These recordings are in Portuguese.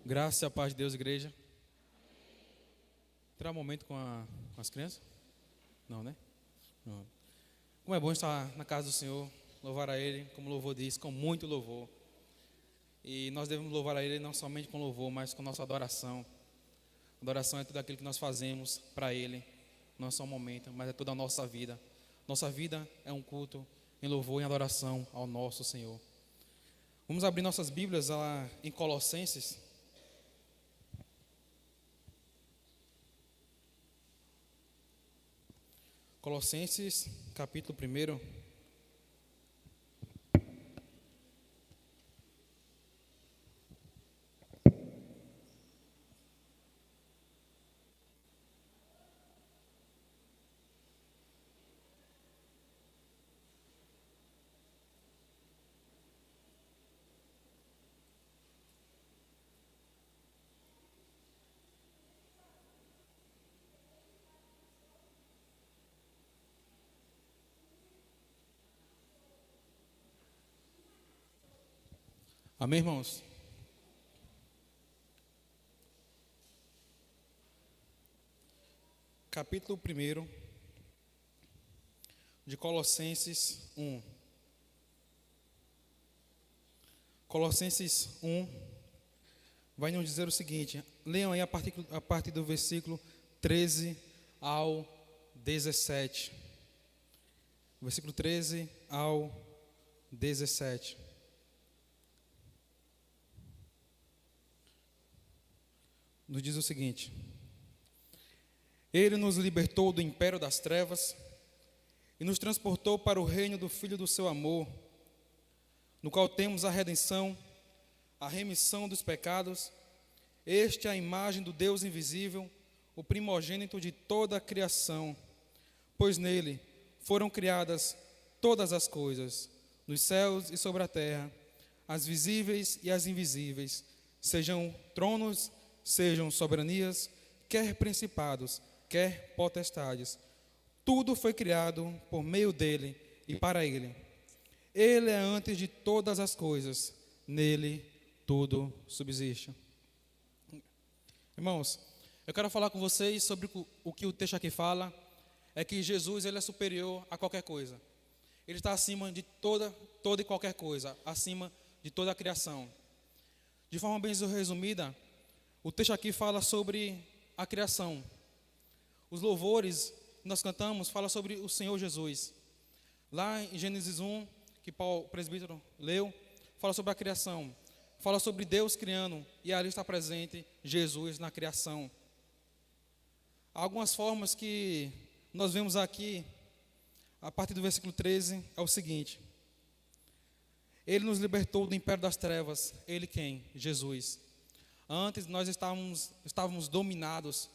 Graça e a paz de Deus, igreja. Terá um momento com as crianças? Não, né? Não. Como é bom estar na casa do Senhor, louvar a Ele, como o louvor diz, com muito louvor. E nós devemos louvar a Ele não somente com louvor, mas com nossa adoração. Adoração é tudo aquilo que nós fazemos para Ele, não é só um momento, mas é toda a nossa vida. Nossa vida é um culto em louvor e adoração ao nosso Senhor. Vamos abrir nossas Bíblias lá em Colossenses. Colossenses, capítulo 1. Amém, irmãos? Capítulo 1 de Colossenses 1. Colossenses 1 vai nos dizer o seguinte. Leiam aí a partir do versículo 13 ao 17. Versículo 13 ao 17. Nos diz o seguinte: Ele nos libertou do império das trevas e nos transportou para o reino do Filho do seu amor, no qual temos a redenção, a remissão dos pecados. Este é a imagem do Deus invisível, o primogênito de toda a criação, pois nele foram criadas todas as coisas, nos céus e sobre a terra, as visíveis e as invisíveis, sejam tronos, sejam soberanias, quer principados, quer potestades. Tudo foi criado por meio dele e para ele. Ele é antes de todas as coisas, nele tudo subsiste. Irmãos, eu quero falar com vocês sobre o que o texto aqui fala, é que Jesus ele é superior a qualquer coisa. Ele está acima de toda e qualquer coisa, acima de toda a criação. De forma bem resumida, o texto aqui fala sobre a criação. Os louvores que nós cantamos falam sobre o Senhor Jesus. Lá em Gênesis 1, que Paulo, o presbítero, leu, fala sobre a criação. Fala sobre Deus criando, e ali está presente Jesus na criação. Há algumas formas que nós vemos aqui, a partir do versículo 13, é o seguinte. Ele nos libertou do império das trevas. Ele quem? Jesus. Antes nós estávamos dominados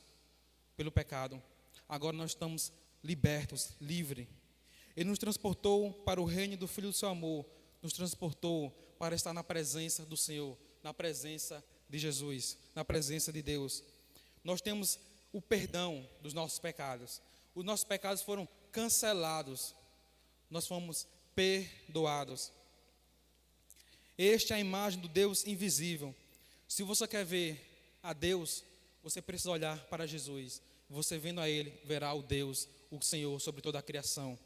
pelo pecado. Agora nós estamos libertos, livres. Ele nos transportou para o reino do Filho do seu amor. Nos transportou para estar na presença do Senhor, na presença de Jesus, na presença de Deus. Nós temos o perdão dos nossos pecados. Os nossos pecados foram cancelados. Nós fomos perdoados. Esta é a imagem do Deus invisível. Se você quer ver a Deus, você precisa olhar para Jesus. Você vendo a Ele, verá o Deus, o Senhor, sobre toda a criação.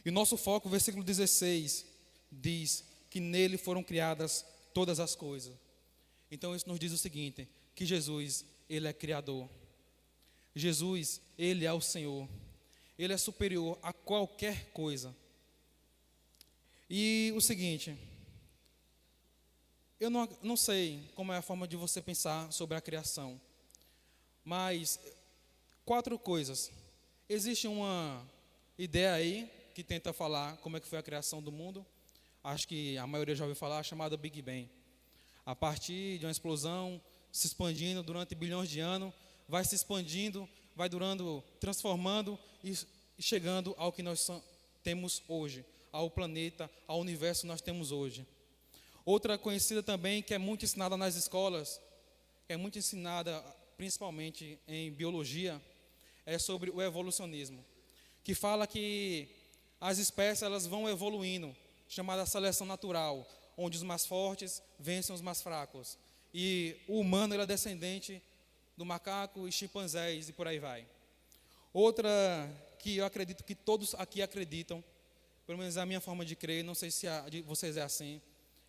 E o nosso foco, versículo 16, diz que nele foram criadas todas as coisas. Então isso nos diz o seguinte, que Jesus, Ele é Criador. Jesus, Ele é o Senhor. Ele é superior a qualquer coisa. E o seguinte, eu não sei como é a forma de você pensar sobre a criação, mas 4 coisas. Existe uma ideia aí que tenta falar como é que foi a criação do mundo. Acho que a maioria já ouviu falar, chamada Big Bang. A partir de uma explosão se expandindo durante bilhões de anos, vai se expandindo, vai durando, transformando e chegando ao que nós temos hoje, ao planeta, ao universo que nós temos hoje. Outra conhecida também, que é muito ensinada nas escolas, que é muito ensinada principalmente em biologia, é sobre o evolucionismo, que fala que as espécies elas vão evoluindo, chamada seleção natural, onde os mais fortes vencem os mais fracos. e o humano ele é descendente do macaco e chimpanzés e por aí vai. Outra que eu acredito que todos aqui acreditam, pelo menos é a minha forma de crer, não sei se a de vocês é assim,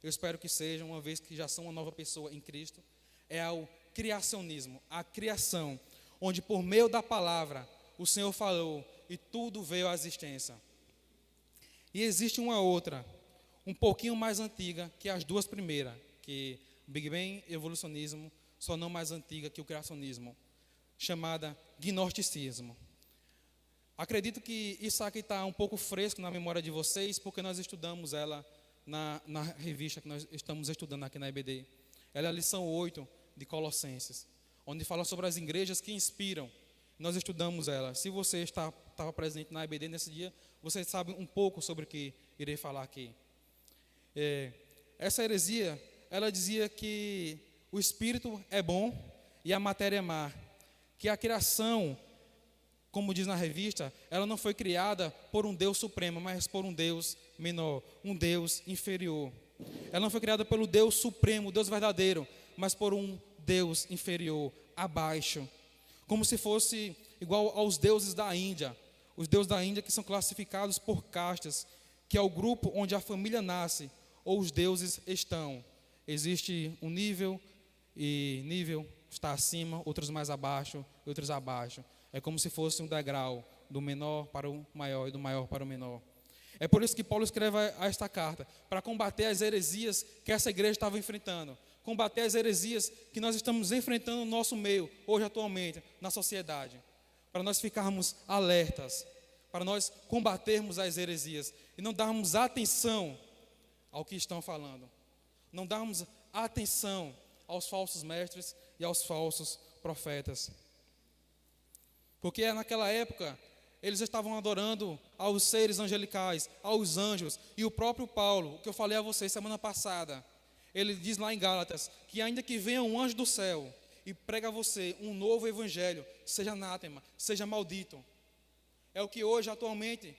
eu espero que seja, uma vez que já são uma nova pessoa em Cristo, é o criacionismo, a criação, onde por meio da palavra o Senhor falou e tudo veio à existência. E existe uma outra, um pouquinho mais antiga que as duas primeiras, que Big Bang e evolucionismo, só não mais antiga que o criacionismo, chamada gnosticismo. Acredito que isso aqui está um pouco fresco na memória de vocês, porque nós estudamos ela na revista que nós estamos estudando aqui na EBD. Ela é a lição 8 de Colossenses, onde fala sobre as igrejas que inspiram. Nós estudamos ela. Se você estava presente na EBD nesse dia, você sabe um pouco sobre o que irei falar aqui. Essa heresia, ela dizia que o espírito é bom e a matéria é má, que a criação, como diz na revista, ela não foi criada por um Deus supremo, mas por um Deus menor, um Deus inferior. Ela não foi criada pelo Deus supremo, Deus verdadeiro, mas por um Deus inferior, abaixo. Como se fosse igual aos deuses da Índia. Os deuses da Índia que são classificados por castas, que é o grupo onde a família nasce, ou os deuses estão. Existe um nível, e nível está acima, outros mais abaixo, outros abaixo. É como se fosse um degrau, do menor para o maior e do maior para o menor. É por isso que Paulo escreve esta carta, para combater as heresias que essa igreja estava enfrentando. Combater as heresias que nós estamos enfrentando no nosso meio, hoje atualmente, na sociedade. Para nós ficarmos alertas, para nós combatermos as heresias e não darmos atenção ao que estão falando. Não darmos atenção aos falsos mestres e aos falsos profetas. Porque naquela época, eles estavam adorando aos seres angelicais, aos anjos. E o próprio Paulo, o que eu falei a vocês semana passada, ele diz lá em Gálatas, que ainda que venha um anjo do céu e prega a você um novo evangelho, seja anátema, seja maldito. É o que hoje, atualmente,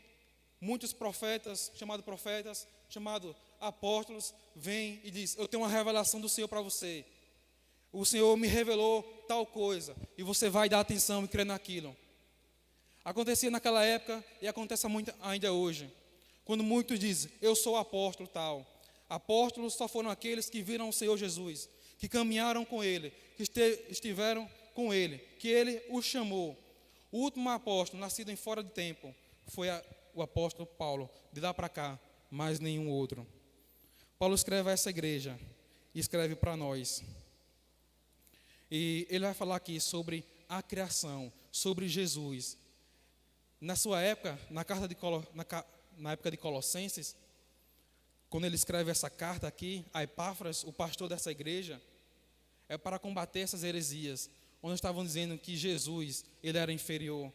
muitos profetas, chamados apóstolos, vêm e dizem, eu tenho uma revelação do Senhor para você. O Senhor me revelou tal coisa, e você vai dar atenção e crer naquilo. Acontecia naquela época e acontece muito ainda hoje. Quando muitos dizem, eu sou apóstolo tal. Apóstolos só foram aqueles que viram o Senhor Jesus, que caminharam com Ele, que estiveram com Ele, que Ele os chamou. O último apóstolo, nascido em fora de tempo, foi o apóstolo Paulo. De lá para cá, mais nenhum outro. Paulo escreve a essa igreja e escreve para nós. E ele vai falar aqui sobre a criação, sobre Jesus. Na sua época, na época de Colossenses, quando ele escreve essa carta aqui, a Epáfras, o pastor dessa igreja, é para combater essas heresias, onde estavam dizendo que Jesus, ele era inferior.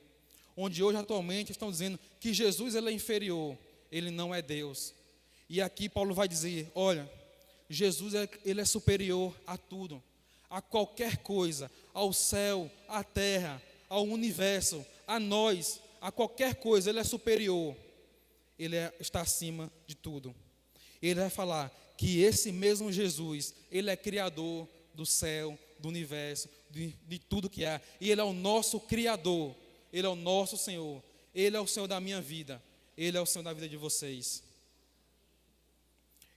Onde hoje, atualmente, estão dizendo que Jesus, ele é inferior, ele não é Deus. E aqui Paulo vai dizer, olha, Jesus, ele é superior a tudo, a qualquer coisa, ao céu, à terra, ao universo, a nós, a qualquer coisa, ele é superior. Ele está acima de tudo. Ele vai falar que esse mesmo Jesus, ele é criador do céu, do universo, de tudo que há. E ele é o nosso criador, ele é o nosso Senhor, ele é o Senhor da minha vida, ele é o Senhor da vida de vocês.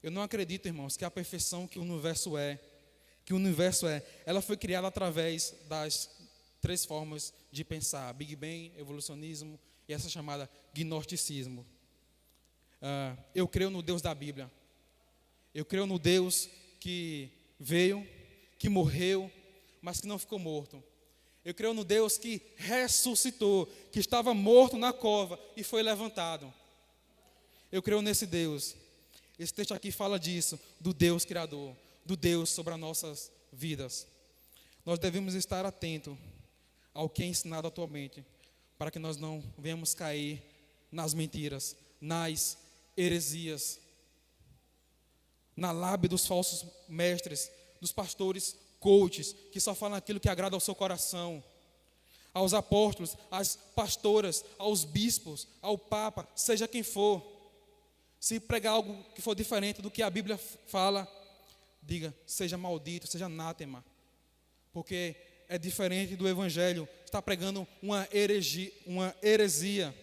Eu não acredito, irmãos, que a perfeição que o universo é, ela foi criada através das 3 formas de pensar: Big Bang, evolucionismo e essa chamada gnosticismo. Eu creio no Deus da Bíblia. Eu creio no Deus que veio, que morreu, mas que não ficou morto. Eu creio no Deus que ressuscitou, que estava morto na cova e foi levantado. Eu creio nesse Deus. Esse texto aqui fala disso, do Deus Criador, do Deus sobre as nossas vidas. Nós devemos estar atentos ao que é ensinado atualmente, para que nós não venhamos cair nas mentiras, nas heresias, na lábia dos falsos mestres, dos pastores coaches, que só falam aquilo que agrada ao seu coração, aos apóstolos, às pastoras, aos bispos, ao papa, seja quem for. Se pregar algo que for diferente do que a Bíblia fala, diga, seja maldito, seja anátema, porque é diferente do evangelho, está pregando uma heresia.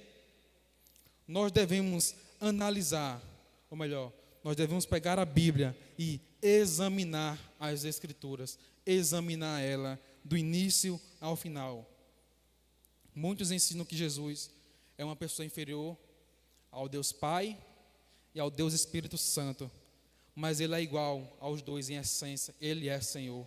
Nós devemos analisar, ou melhor, nós devemos pegar a Bíblia e examinar as Escrituras, examinar ela do início ao final. Muitos ensinam que Jesus é uma pessoa inferior ao Deus Pai e ao Deus Espírito Santo, mas Ele é igual aos dois em essência, Ele é Senhor.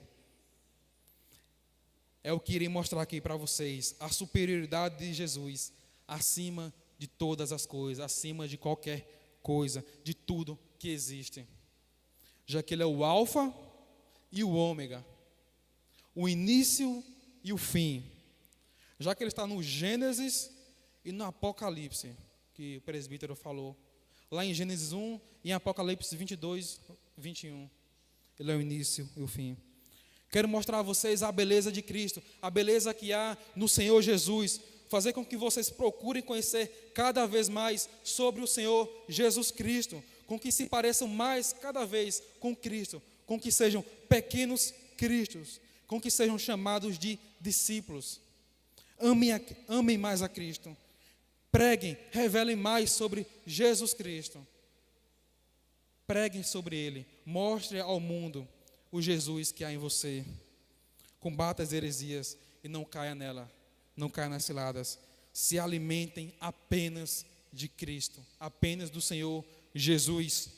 É o que irei mostrar aqui para vocês, a superioridade de Jesus acima de todas as coisas, acima de qualquer coisa, de tudo que existe. Já que Ele é o alfa e o ômega, o início e o fim. Já que Ele está no Gênesis e no Apocalipse, que o presbítero falou. Lá em Gênesis 1 e em Apocalipse 22, 21. Ele é o início e o fim. Quero mostrar a vocês a beleza de Cristo, a beleza que há no Senhor Jesus, fazer com que vocês procurem conhecer cada vez mais sobre o Senhor Jesus Cristo, com que se pareçam mais cada vez com Cristo, com que sejam pequenos Cristos, com que sejam chamados de discípulos. Amem mais a Cristo, preguem, revelem mais sobre Jesus Cristo, preguem sobre Ele, mostre ao mundo o Jesus que há em você. Combata as heresias e não caia nela, não caia nas ciladas. Se alimentem apenas de Cristo, apenas do Senhor Jesus.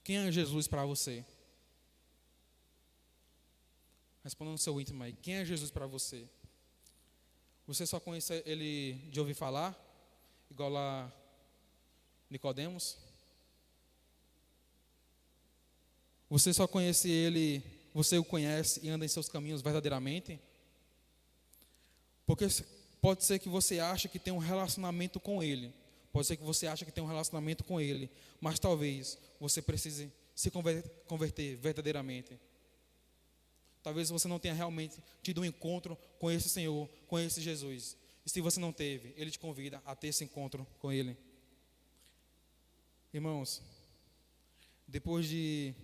Quem é Jesus para você? Responda no seu íntimo aí. Quem é Jesus para você? Você só conhece Ele de ouvir falar? Igual lá Nicodemos? Você só conhece Ele, você o conhece e anda em seus caminhos verdadeiramente? Porque pode ser que você ache que tem um relacionamento com Ele. Pode ser que você ache que tem um relacionamento com Ele. Mas talvez você precise se converter verdadeiramente. Talvez você não tenha realmente tido um encontro com esse Senhor, com esse Jesus. E se você não teve, Ele te convida a ter esse encontro com Ele. Irmãos, depois de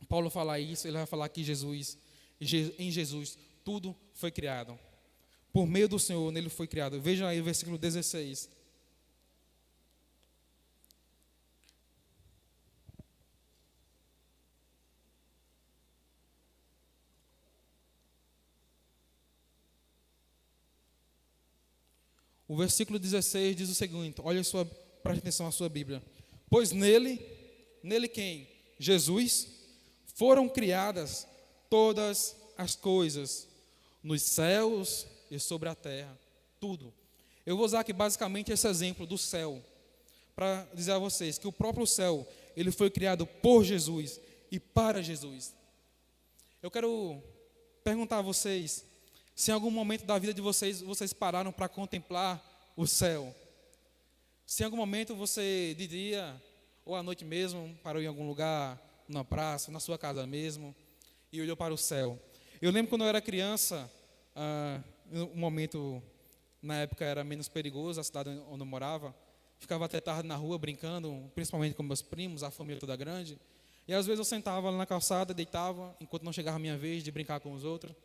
Paulo falar isso, ele vai falar que em Jesus, tudo foi criado. Por meio do Senhor, nele foi criado. Vejam aí o versículo 16. O versículo 16 diz o seguinte, preste atenção à sua Bíblia. Pois nele quem? Jesus, foram criadas todas as coisas, nos céus e sobre a terra, tudo. Eu vou usar aqui basicamente esse exemplo do céu, para dizer a vocês que o próprio céu, ele foi criado por Jesus e para Jesus. Eu quero perguntar a vocês, se em algum momento da vida de vocês pararam para contemplar o céu. Se em algum momento você, de dia ou à noite mesmo, parou em algum lugar, na praça, na sua casa mesmo, e olhou para o céu. Eu lembro quando eu era criança, um momento, na época era menos perigoso, a cidade onde eu morava, ficava até tarde na rua brincando, principalmente com meus primos, a família toda grande, e às vezes eu sentava lá na calçada, deitava, enquanto não chegava a minha vez de brincar com os outros.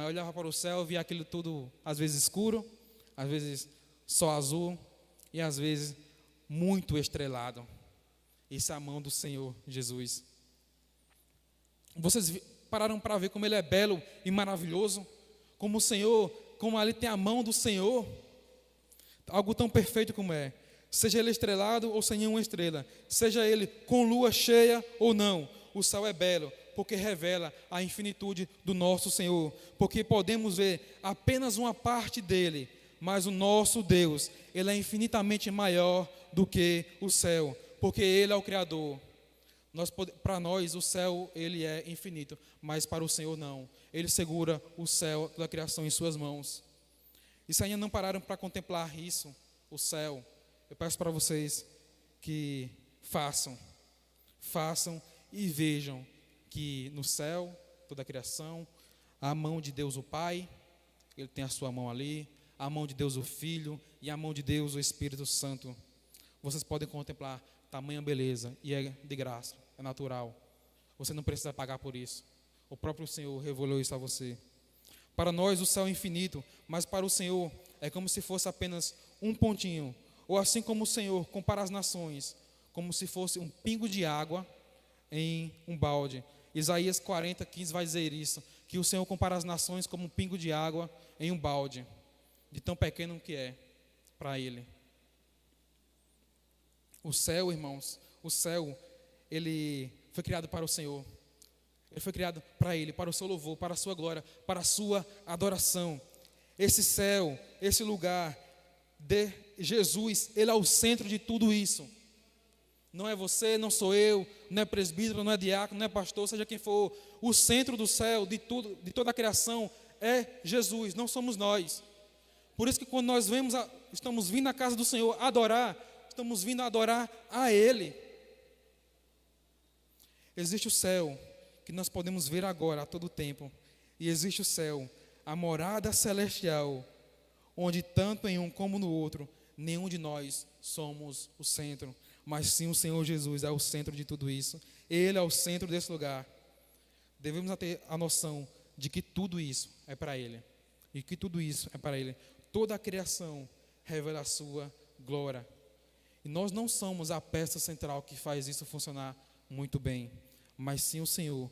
Olhava para o céu, via aquilo tudo, às vezes escuro, às vezes só azul, e às vezes muito estrelado. Isso é a mão do Senhor Jesus. Vocês pararam para ver como Ele é belo e maravilhoso? Como o Senhor, como ali tem a mão do Senhor? Algo tão perfeito como é. Seja Ele estrelado ou sem nenhuma estrela, seja Ele com lua cheia ou não, o céu é belo, porque revela a infinitude do nosso Senhor, porque podemos ver apenas uma parte dele, mas o nosso Deus, Ele é infinitamente maior do que o céu, porque Ele é o Criador. Para nós o céu, Ele é infinito, mas para o Senhor não. Ele segura o céu, toda a criação em suas mãos. E se ainda não pararam para contemplar isso, o céu, eu peço para vocês que façam e vejam que no céu, toda a criação, a mão de Deus o Pai, Ele tem a sua mão ali, a mão de Deus o Filho e a mão de Deus o Espírito Santo. vocês podem contemplar tamanha beleza, e é de graça, é natural. Você não precisa pagar por isso. O próprio Senhor revelou isso a você. Para nós o céu é infinito, mas para o Senhor é como se fosse apenas um pontinho. Ou assim como o Senhor compara as nações, como se fosse um pingo de água em um balde. Isaías 40:15 vai dizer isso, que o Senhor compara as nações como um pingo de água em um balde, de tão pequeno que é para Ele. O céu, irmãos, o céu, ele foi criado para o Senhor. Ele foi criado para Ele, para o seu louvor, para a sua glória, para a sua adoração. Esse céu, esse lugar de Jesus, Ele é o centro de tudo isso. Não é você, não sou eu, não é presbítero, não é diácono, não é pastor, seja quem for. O centro do céu, de tudo, de toda a criação, é Jesus, não somos nós. Por isso que quando nós estamos vindo à casa do Senhor adorar, estamos vindo a adorar a Ele. Existe o céu, que nós podemos ver agora a todo tempo. E existe o céu, a morada celestial, onde tanto em um como no outro, nenhum de nós somos o centro, mas sim o Senhor Jesus é o centro de tudo isso. Ele é o centro desse lugar. Devemos ter a noção de que tudo isso é para Ele. E que tudo isso é para Ele. Toda a criação revela a sua glória. E nós não somos a peça central que faz isso funcionar muito bem, mas sim o Senhor,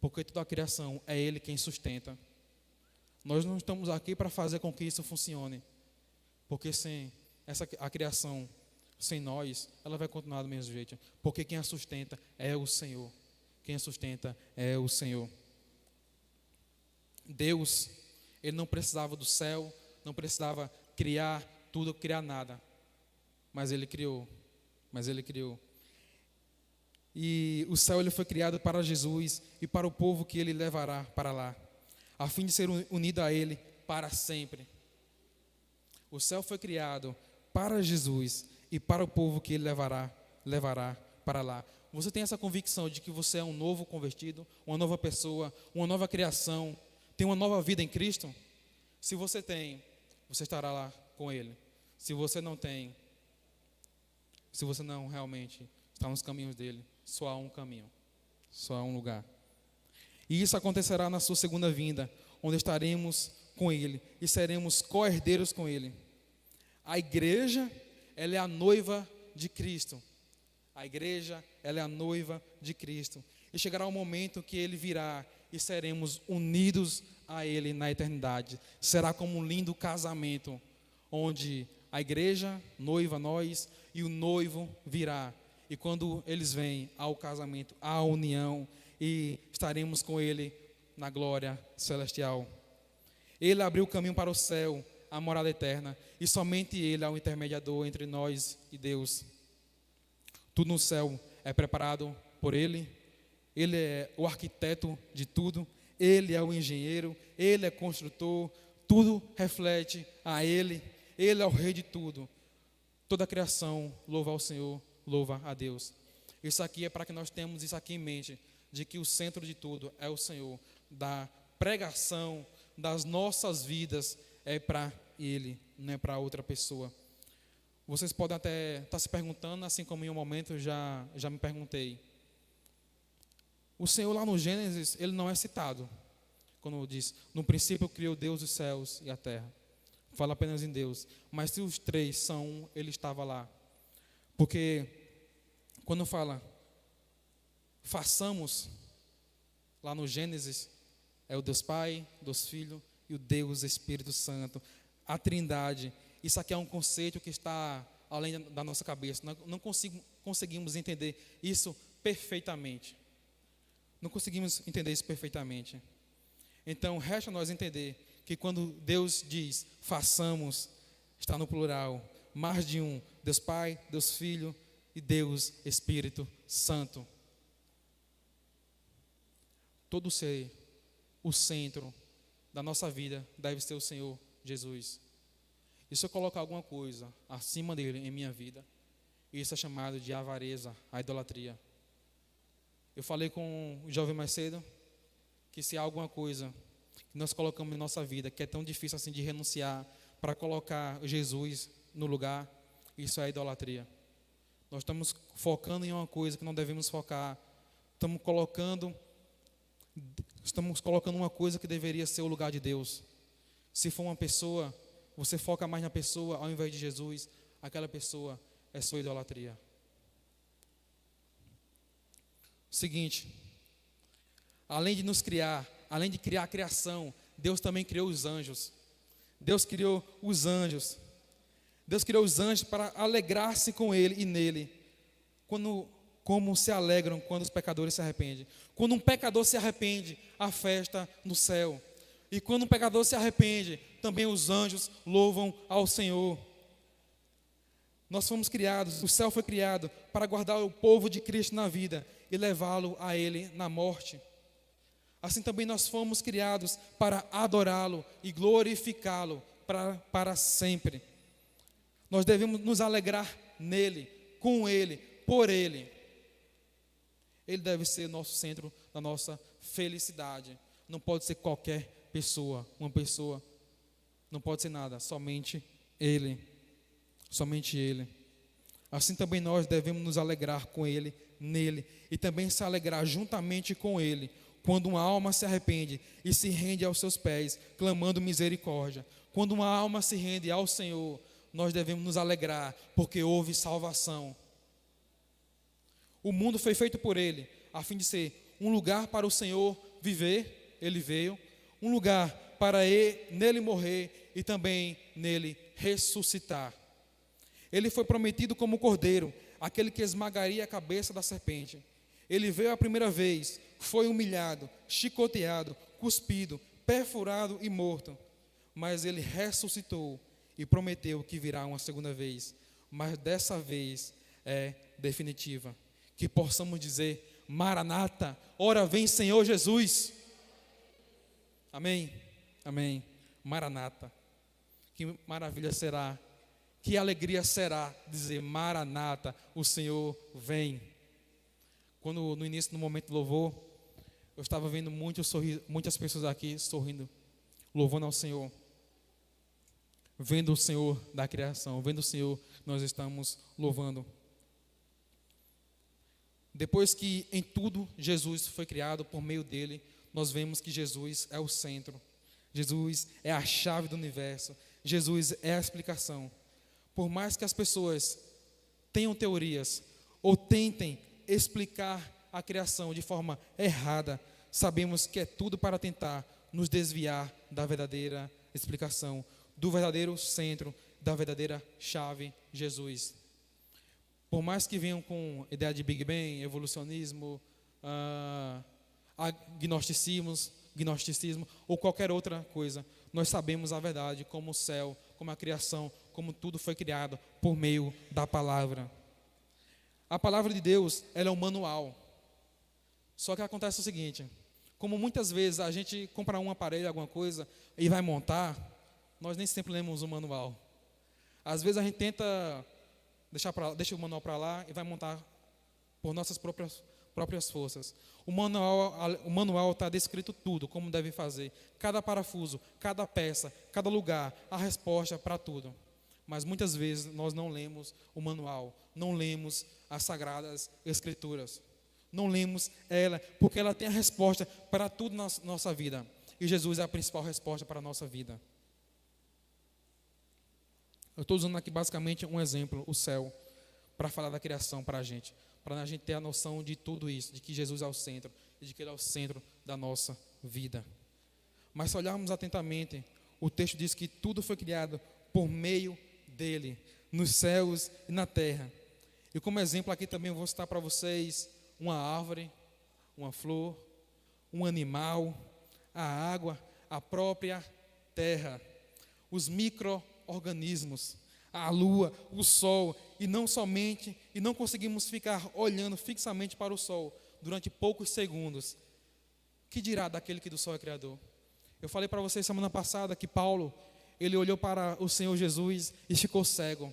porque toda a criação é Ele quem sustenta. Nós não estamos aqui para fazer com que isso funcione, porque sem a criação, sem nós, ela vai continuar do mesmo jeito, porque quem a sustenta é o Senhor. Quem a sustenta é o Senhor. Deus, Ele não precisava do céu, não precisava criar tudo, criar nada, mas Ele criou. E o céu ele foi criado para Jesus e para o povo que Ele levará para lá, a fim de ser unido a Ele para sempre. O céu foi criado para Jesus e para o povo que Ele levará para lá. Você tem essa convicção de que você é um novo convertido, uma nova pessoa, uma nova criação, tem uma nova vida em Cristo? Se você tem, você estará lá com Ele. Se você não tem, se você não realmente está nos caminhos dele, só há um caminho, só há um lugar. E isso acontecerá na sua segunda vinda, onde estaremos com Ele e seremos co-herdeiros com Ele. A igreja, ela é a noiva de Cristo. A igreja, ela é a noiva de Cristo. E chegará um momento que Ele virá e seremos unidos a Ele na eternidade. Será como um lindo casamento, onde a igreja, noiva, nós, e o noivo virá. E quando eles vêm ao casamento, à união, e estaremos com Ele na glória celestial. Ele abriu o caminho para o céu, a morada eterna, e somente Ele é o intermediador entre nós e Deus. Tudo no céu é preparado por Ele. Ele é o arquiteto de tudo. Ele é o engenheiro. Ele é construtor. Tudo reflete a Ele. Ele é o rei de tudo. Toda a criação louva ao Senhor, louva a Deus. Isso aqui é para que nós tenhamos isso aqui em mente, de que o centro de tudo é o Senhor. Da pregação das nossas vidas é para Ele, não é para outra pessoa. Vocês podem até estar se perguntando, assim como em um momento eu já me perguntei. O Senhor lá no Gênesis, Ele não é citado. Quando diz, no princípio criou Deus os céus e a terra. Fala apenas em Deus. Mas se os três são um, Ele estava lá. Porque quando fala, façamos, lá no Gênesis, é o Deus Pai, Deus Filho e o Deus Espírito Santo. A Trindade. Isso aqui é um conceito que está além da nossa cabeça. Nós não conseguimos entender isso perfeitamente. Não conseguimos entender isso perfeitamente. Então, resta nós entender que quando Deus diz, façamos, está no plural, mais de um, Deus Pai, Deus Filho e Deus Espírito Santo. Todo ser, o centro da nossa vida deve ser o Senhor Jesus. E se eu colocar alguma coisa acima dele em minha vida, isso é chamado de avareza, a idolatria. Eu falei com o jovem mais cedo, que se há alguma coisa que nós colocamos em nossa vida, que é tão difícil assim de renunciar, para colocar Jesus no lugar, isso é idolatria. Nós estamos focando em uma coisa que não devemos focar. Estamos colocando uma coisa que deveria ser o lugar de Deus. Se for uma pessoa, você foca mais na pessoa ao invés de Jesus, aquela pessoa é sua idolatria. Seguinte, além de nos criar, além de criar a criação, Deus também criou os anjos. Deus criou os anjos. Deus criou os anjos para alegrar-se com Ele e nele. Como se alegram quando os pecadores se arrependem. Quando um pecador se arrepende, há festa no céu. E quando um pecador se arrepende, também os anjos louvam ao Senhor. Nós fomos criados, o céu foi criado para guardar o povo de Cristo na vida e levá-lo a Ele na morte. Assim também nós fomos criados para adorá-lo e glorificá-lo para sempre. Nós devemos nos alegrar nele, com ele, por ele. Ele deve ser nosso centro da nossa felicidade. Não pode ser qualquer pessoa. Uma pessoa não pode ser nada, somente ele. Somente ele. Assim também nós devemos nos alegrar com ele, nele, e também se alegrar juntamente com ele, quando uma alma se arrepende e se rende aos seus pés, clamando misericórdia. Quando uma alma se rende ao Senhor, nós devemos nos alegrar, porque houve salvação. O mundo foi feito por Ele, a fim de ser um lugar para o Senhor viver, Ele veio, um lugar para nele morrer e também nele ressuscitar. Ele foi prometido como cordeiro, aquele que esmagaria a cabeça da serpente. Ele veio a primeira vez, foi humilhado, chicoteado, cuspido, perfurado e morto. Mas ele ressuscitou e prometeu que virá uma segunda vez. Mas dessa vez é definitiva. Que possamos dizer: Maranata, ora vem Senhor Jesus. Amém? Amém. Maranata. Que maravilha será, que alegria será dizer: Maranata, o Senhor vem. Quando no início do momento do louvor, eu estava vendo muitas pessoas aqui sorrindo, louvando ao Senhor, vendo o Senhor da criação, vendo o Senhor que nós estamos louvando. Depois que em tudo Jesus foi criado por meio dele, nós vemos que Jesus é o centro, Jesus é a chave do universo, Jesus é a explicação. Por mais que as pessoas tenham teorias ou tentem explicar a criação de forma errada, sabemos que é tudo para tentar nos desviar da verdadeira explicação, do verdadeiro centro, da verdadeira chave, Jesus. Por mais que venham com ideia de Big Bang, evolucionismo, gnosticismo ou qualquer outra coisa, nós sabemos a verdade, como o céu, como a criação, como tudo foi criado por meio da palavra. A palavra de Deus, ela é um manual. Só que acontece o seguinte: como muitas vezes a gente compra um aparelho, alguma coisa, e vai montar, nós nem sempre lemos o manual. Às vezes a gente tenta deixa o manual para lá e vai montar por nossas próprias forças. O manual está descrito tudo, como deve fazer, cada parafuso, cada peça, cada lugar, a resposta para tudo. Mas muitas vezes nós não lemos o manual, não lemos as Sagradas Escrituras, não lemos ela, porque ela tem a resposta para tudo na nossa vida. E Jesus é a principal resposta para a nossa vida. Eu estou usando aqui basicamente um exemplo, o céu, para falar da criação para a gente ter a noção de tudo isso, de que Jesus é o centro, e de que Ele é o centro da nossa vida. Mas se olharmos atentamente, o texto diz que tudo foi criado por meio dele, nos céus e na terra. E como exemplo aqui também eu vou citar para vocês uma árvore, uma flor, um animal, a água, a própria terra, os micro-organismos, a lua, o sol, e não conseguimos ficar olhando fixamente para o sol durante poucos segundos. Que dirá daquele que do sol é criador? Eu falei para vocês semana passada que Paulo, ele olhou para o Senhor Jesus e ficou cego.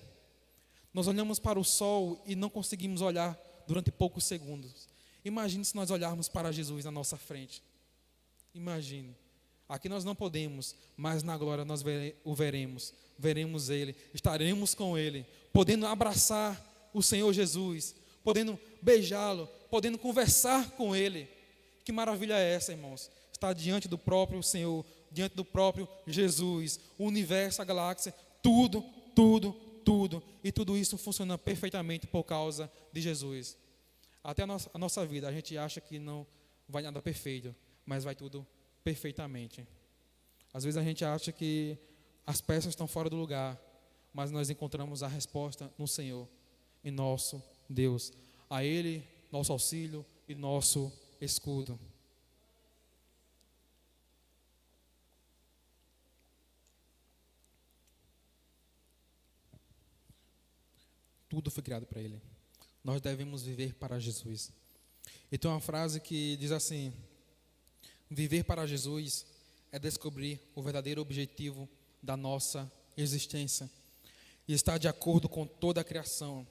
Nós olhamos para o sol e não conseguimos olhar durante poucos segundos. Imagine se nós olharmos para Jesus na nossa frente. Imagine. Aqui nós não podemos, mas na glória nós o veremos. Veremos Ele, estaremos com Ele, podendo abraçar o Senhor Jesus, podendo beijá-lo, podendo conversar com Ele. Que maravilha é essa, irmãos? Estar diante do próprio Senhor, diante do próprio Jesus, o universo, a galáxia, tudo, tudo, tudo. E tudo isso funciona perfeitamente por causa de Jesus. Até a nossa vida, a gente acha que não vai nada perfeito, mas vai tudo perfeitamente. Às vezes a gente acha que as peças estão fora do lugar, mas nós encontramos a resposta no Senhor, em nosso Deus. A Ele, nosso auxílio e nosso escudo. Tudo foi criado para Ele. Nós devemos viver para Jesus. E tem uma frase que diz assim: viver para Jesus é descobrir o verdadeiro objetivo da nossa existência e estar de acordo com toda a criação.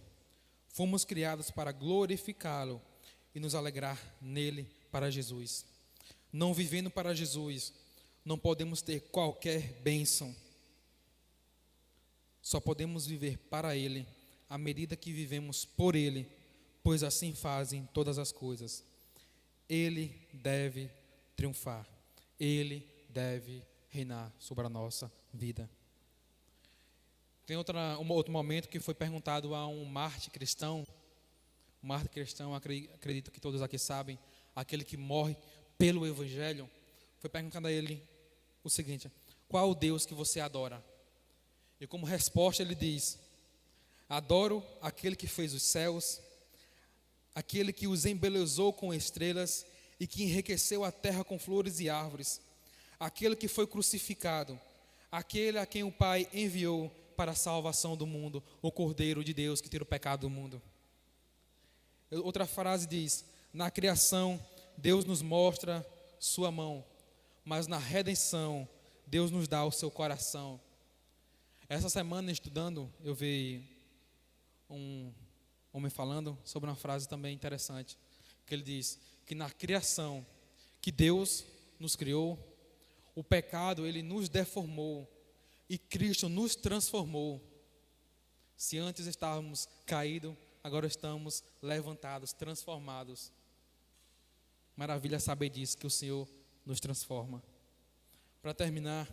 Fomos criados para glorificá-lo e nos alegrar nele para Jesus. Não vivendo para Jesus, não podemos ter qualquer bênção. Só podemos viver para Ele à medida que vivemos por Ele, pois assim fazem todas as coisas. Ele deve triunfar. Ele deve reinar sobre a nossa vida. Tem outro momento que foi perguntado a um mártir cristão. O mártir cristão, acredito que todos aqui sabem, aquele que morre pelo Evangelho. Foi perguntado a ele o seguinte: qual o Deus que você adora? E como resposta ele diz: adoro aquele que fez os céus, aquele que os embelezou com estrelas e que enriqueceu a terra com flores e árvores, aquele que foi crucificado, aquele a quem o Pai enviou para a salvação do mundo, o Cordeiro de Deus que tira o pecado do mundo. Outra frase diz: na criação Deus nos mostra sua mão, mas na redenção Deus nos dá o seu coração. Essa semana estudando, eu vi um homem falando sobre uma frase também interessante, que ele diz que na criação que Deus nos criou, o pecado ele nos deformou e Cristo nos transformou. Se antes estávamos caídos, agora estamos levantados, transformados. Maravilha saber disso, que o Senhor nos transforma. Para terminar,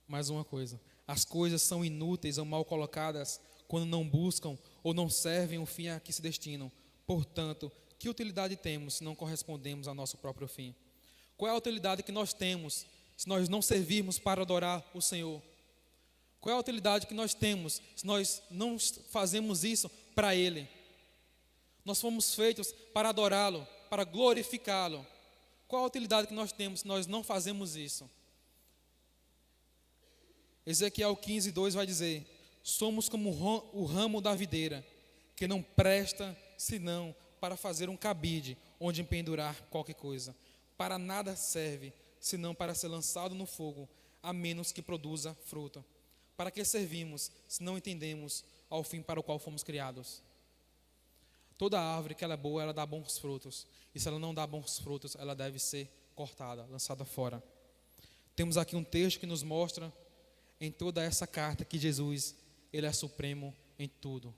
mais uma coisa: as coisas são inúteis ou mal colocadas quando não buscam ou não servem o fim a que se destinam. Portanto, que utilidade temos se não correspondemos ao nosso próprio fim? Qual é a utilidade que nós temos se nós não servirmos para adorar o Senhor? Qual é a utilidade que nós temos se nós não fazemos isso para Ele? Nós fomos feitos para adorá-lo, para glorificá-lo. Qual a utilidade que nós temos se nós não fazemos isso? Ezequiel 15:2 vai dizer: somos como o ramo da videira, que não presta senão para fazer um cabide onde pendurar qualquer coisa. Para nada serve, senão para ser lançado no fogo, a menos que produza fruto. Para que servimos, se não entendemos ao fim para o qual fomos criados? Toda árvore que ela é boa, ela dá bons frutos. E se ela não dá bons frutos, ela deve ser cortada, lançada fora. Temos aqui um texto que nos mostra em toda essa carta que Jesus, Ele é supremo em tudo,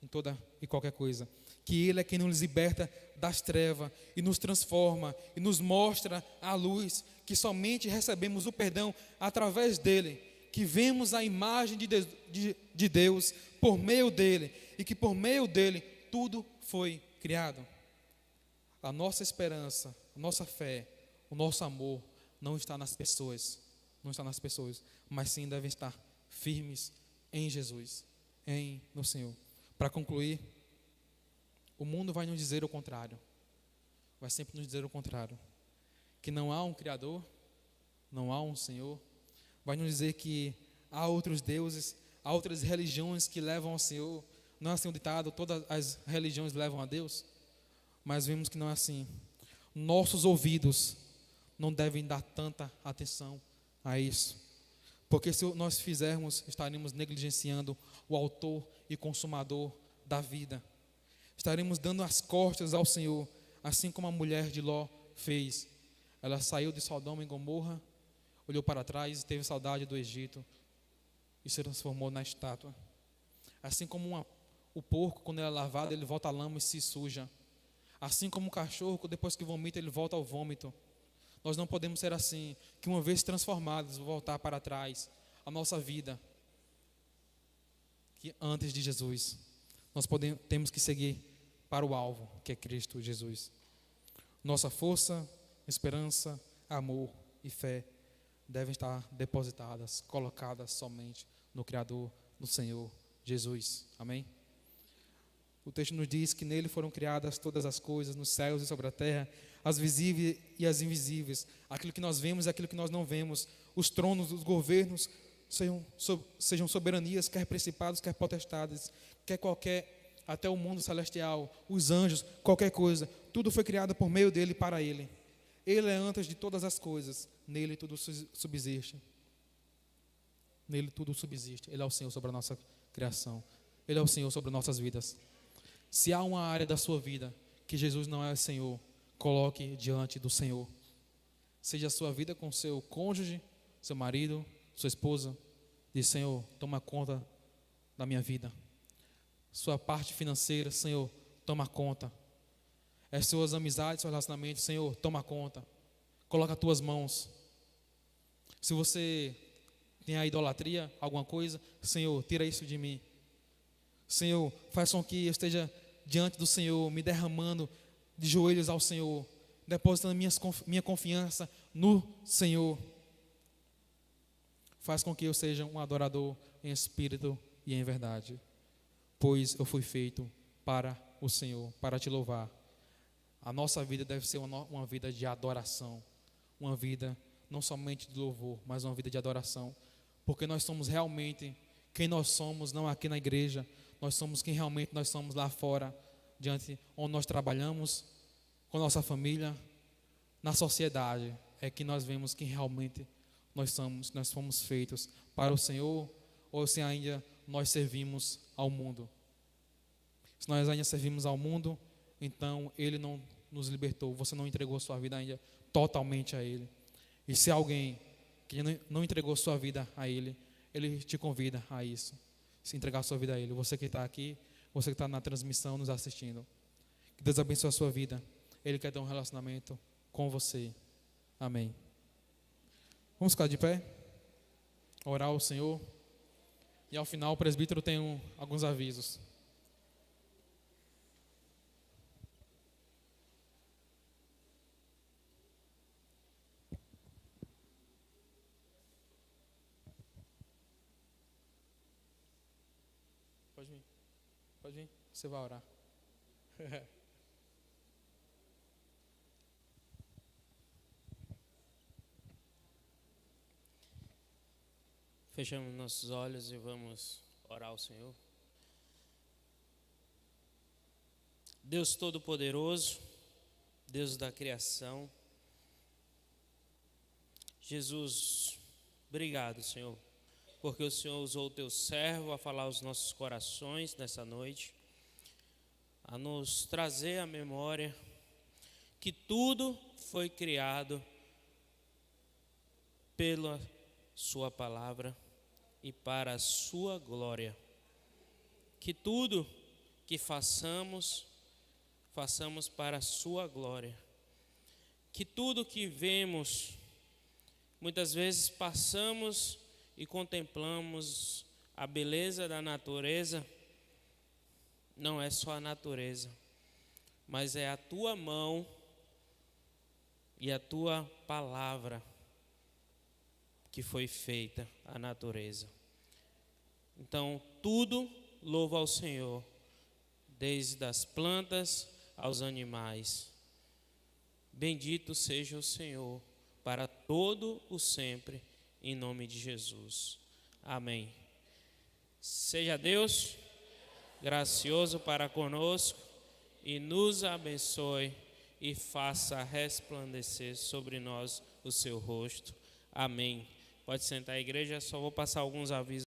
em toda e qualquer coisa. Que Ele é quem nos liberta das trevas e nos transforma e nos mostra a luz, que somente recebemos o perdão através dEle, que vemos a imagem de Deus por meio dEle e que por meio dEle tudo foi criado. A nossa esperança, a nossa fé, o nosso amor não está nas pessoas, mas sim devem estar firmes em Jesus, no Senhor. Para concluir, o mundo vai nos dizer o contrário, vai sempre nos dizer o contrário, que não há um Criador, não há um Senhor, vai nos dizer que há outros deuses, há outras religiões que levam ao Senhor. Não é assim o ditado: todas as religiões levam a Deus? Mas vimos que não é assim. Nossos ouvidos não devem dar tanta atenção a isso, porque se nós fizermos, estaremos negligenciando o autor e consumador da vida. Estaremos dando as costas ao Senhor, assim como a mulher de Ló fez. Ela saiu de Sodoma e Gomorra, olhou para trás e teve saudade do Egito e se transformou na estátua. Assim como o porco, quando ele é lavado, ele volta à lama e se suja. Assim como o cachorro, depois que vomita, ele volta ao vômito. Nós não podemos ser assim, que uma vez transformados, voltar para trás a nossa vida, que antes de Jesus. Nós temos que seguir para o alvo, que é Cristo Jesus. Nossa força, esperança, amor e fé devem estar depositadas, colocadas somente no Criador, no Senhor Jesus. Amém? O texto nos diz que nele foram criadas todas as coisas, nos céus e sobre a terra, as visíveis e as invisíveis, aquilo que nós vemos e aquilo que nós não vemos, os tronos dos governos, sejam soberanias, quer principados, quer potestades, quer qualquer, até o mundo celestial, os anjos, qualquer coisa, tudo foi criado por meio dele e para ele. Ele é antes de todas as coisas, nele tudo subsiste. Nele tudo subsiste. Ele é o Senhor sobre a nossa criação. Ele é o Senhor sobre nossas vidas. Se há uma área da sua vida que Jesus não é o Senhor, coloque diante do Senhor. Seja a sua vida com seu cônjuge, seu marido, sua esposa. Diz: Senhor, toma conta da minha vida. Sua parte financeira, Senhor, toma conta. As suas amizades, seus relacionamentos, Senhor, toma conta. Coloca as tuas mãos. Se você tem a idolatria, alguma coisa, Senhor, tira isso de mim. Senhor, faz com que eu esteja diante do Senhor, me derramando de joelhos ao Senhor, depositando minha confiança no Senhor. Faz com que eu seja um adorador em espírito e em verdade, pois eu fui feito para o Senhor, para te louvar. A nossa vida deve ser uma vida de adoração, uma vida não somente de louvor, mas uma vida de adoração, porque nós somos realmente quem nós somos, não aqui na igreja, nós somos quem realmente nós somos lá fora, diante onde nós trabalhamos, com a nossa família, na sociedade, é que nós vemos quem realmente nós somos, nós fomos feitos para o Senhor, ou se ainda nós servimos ao mundo. Se nós ainda servimos ao mundo, então Ele não nos libertou, você não entregou sua vida ainda totalmente a Ele. E se alguém que não entregou sua vida a Ele, Ele te convida a isso, se entregar sua vida a Ele. Você que está aqui, você que está na transmissão nos assistindo, que Deus abençoe a sua vida. Ele quer ter um relacionamento com você. Amém. Vamos ficar de pé, orar ao Senhor, e ao final o presbítero tem alguns avisos. Pode vir, você vai orar. Fechamos nossos olhos e vamos orar ao Senhor. Deus Todo-Poderoso, Deus da criação, Jesus, obrigado, Senhor, porque o Senhor usou o teu servo a falar aos nossos corações nessa noite, a nos trazer à memória que tudo foi criado pela sua palavra e para a sua glória. Que tudo que façamos para a sua glória. Que tudo que vemos, muitas vezes passamos e contemplamos a beleza da natureza, não é só a natureza, mas é a tua mão e a tua palavra que foi feita a natureza. Então, tudo louva ao Senhor, desde as plantas aos animais. Bendito seja o Senhor para todo o sempre, em nome de Jesus. Amém. Seja Deus gracioso para conosco e nos abençoe e faça resplandecer sobre nós o seu rosto. Amém. Pode sentar, a igreja, só vou passar alguns avisos.